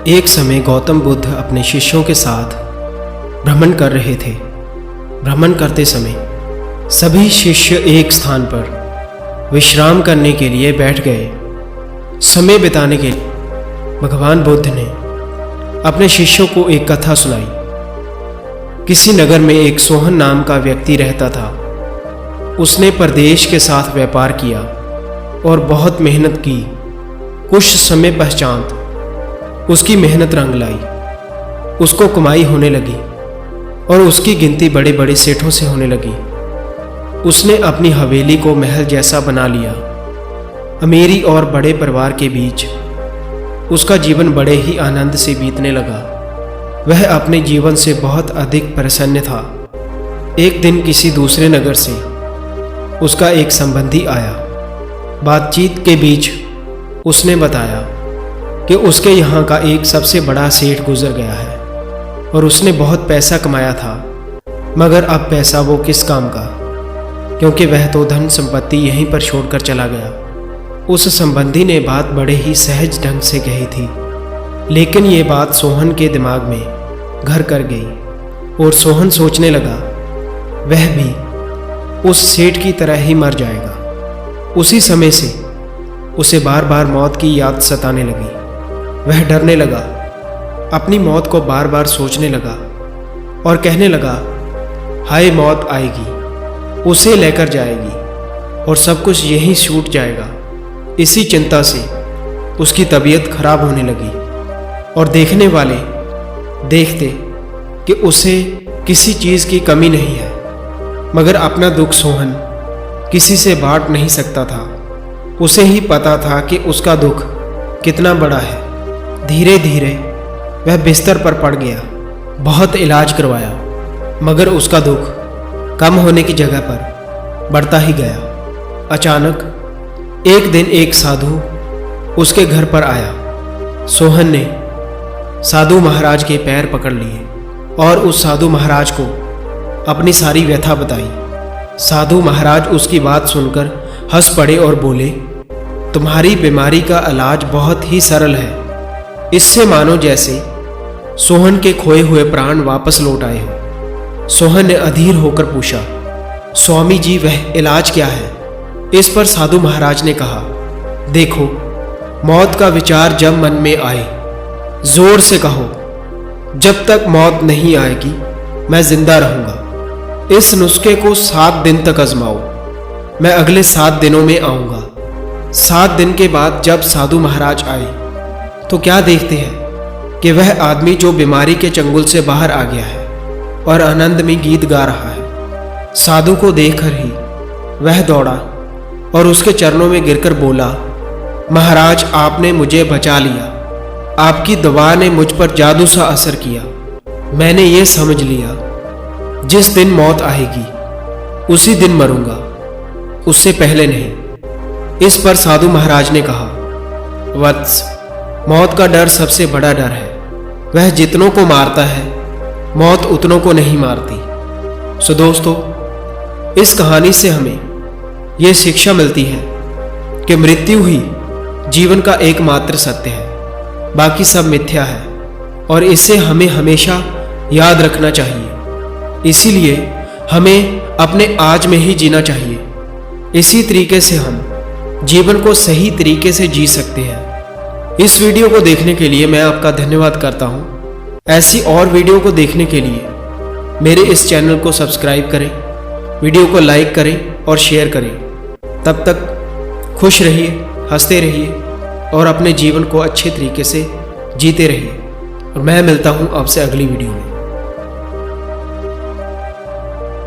एक समय गौतम बुद्ध अपने शिष्यों के साथ भ्रमण कर रहे थे। भ्रमण करते समय सभी शिष्य एक स्थान पर विश्राम करने के लिए बैठ गए। समय बिताने के लिए भगवान बुद्ध ने अपने शिष्यों को एक कथा सुनाई। किसी नगर में एक सोहन नाम का व्यक्ति रहता था। उसने परदेश के साथ व्यापार किया और बहुत मेहनत की। कुछ समय पश्चात उसकी मेहनत रंग लाई। उसको कमाई होने लगी और उसकी गिनती बड़े बड़े सेठों से होने लगी। उसने अपनी हवेली को महल जैसा बना लिया। अमीरी और बड़े परिवार के बीच उसका जीवन बड़े ही आनंद से बीतने लगा। वह अपने जीवन से बहुत अधिक प्रसन्न था। एक दिन किसी दूसरे नगर से उसका एक संबंधी आया। बातचीत के बीच उसने बताया कि उसके यहाँ का एक सबसे बड़ा सेठ गुजर गया है और उसने बहुत पैसा कमाया था, मगर अब पैसा वो किस काम का, क्योंकि वह तो धन संपत्ति यहीं पर छोड़कर चला गया। उस संबंधी ने बात बड़े ही सहज ढंग से कही थी, लेकिन ये बात सोहन के दिमाग में घर कर गई और सोहन सोचने लगा वह भी उस सेठ की तरह ही मर जाएगा। उसी समय से उसे बार बार मौत की याद सताने लगी। वह डरने लगा, अपनी मौत को बार बार सोचने लगा और कहने लगा, हाय मौत आएगी, उसे लेकर जाएगी और सब कुछ यहीं छूट जाएगा। इसी चिंता से उसकी तबीयत खराब होने लगी और देखने वाले देखते कि उसे किसी चीज़ की कमी नहीं है, मगर अपना दुख सोहन किसी से बांट नहीं सकता था। उसे ही पता था कि उसका दुख कितना बड़ा है। धीरे धीरे वह बिस्तर पर पड़ गया। बहुत इलाज करवाया, मगर उसका दुख कम होने की जगह पर बढ़ता ही गया। अचानक एक दिन एक साधु उसके घर पर आया। सोहन ने साधु महाराज के पैर पकड़ लिए और उस साधु महाराज को अपनी सारी व्यथा बताई। साधु महाराज उसकी बात सुनकर हंस पड़े और बोले, तुम्हारी बीमारी का इलाज बहुत ही सरल है। इससे मानो जैसे सोहन के खोए हुए प्राण वापस लौट आए हो। सोहन ने अधीर होकर पूछा, स्वामी जी वह इलाज क्या है? इस पर साधु महाराज ने कहा, देखो, मौत का विचार जब मन में आए जोर से कहो, जब तक मौत नहीं आएगी मैं जिंदा रहूंगा। इस नुस्खे को 7 दिन तक आजमाओ। मैं अगले 7 दिनों में आऊंगा। 7 दिन के बाद जब साधु महाराज आए तो क्या देखते हैं कि वह आदमी जो बीमारी के चंगुल से बाहर आ गया है और आनंद में गीत गा रहा है। साधु को देखकर ही वह दौड़ा और उसके चरणों में गिरकर बोला, महाराज आपने मुझे बचा लिया। आपकी दवा ने मुझ पर जादू सा असर किया। मैंने ये समझ लिया जिस दिन मौत आएगी उसी दिन मरूंगा, उससे पहले नहीं। इस पर साधु महाराज ने कहा, वत्स, मौत का डर सबसे बड़ा डर है। वह जितनों को मारता है मौत उतनों को नहीं मारती। सो दोस्तों, इस कहानी से हमें यह शिक्षा मिलती है कि मृत्यु ही जीवन का एकमात्र सत्य है, बाकी सब मिथ्या है और इसे हमें हमेशा याद रखना चाहिए। इसीलिए हमें अपने आज में ही जीना चाहिए। इसी तरीके से हम जीवन को सही तरीके से जी सकते हैं। इस वीडियो को देखने के लिए मैं आपका धन्यवाद करता हूँ। ऐसी और वीडियो को देखने के लिए मेरे इस चैनल को सब्सक्राइब करें, वीडियो को लाइक करें और शेयर करें। तब तक खुश रहिए, हंसते रहिए और अपने जीवन को अच्छे तरीके से जीते रहिए। और मैं मिलता हूँ आपसे अगली वीडियो में।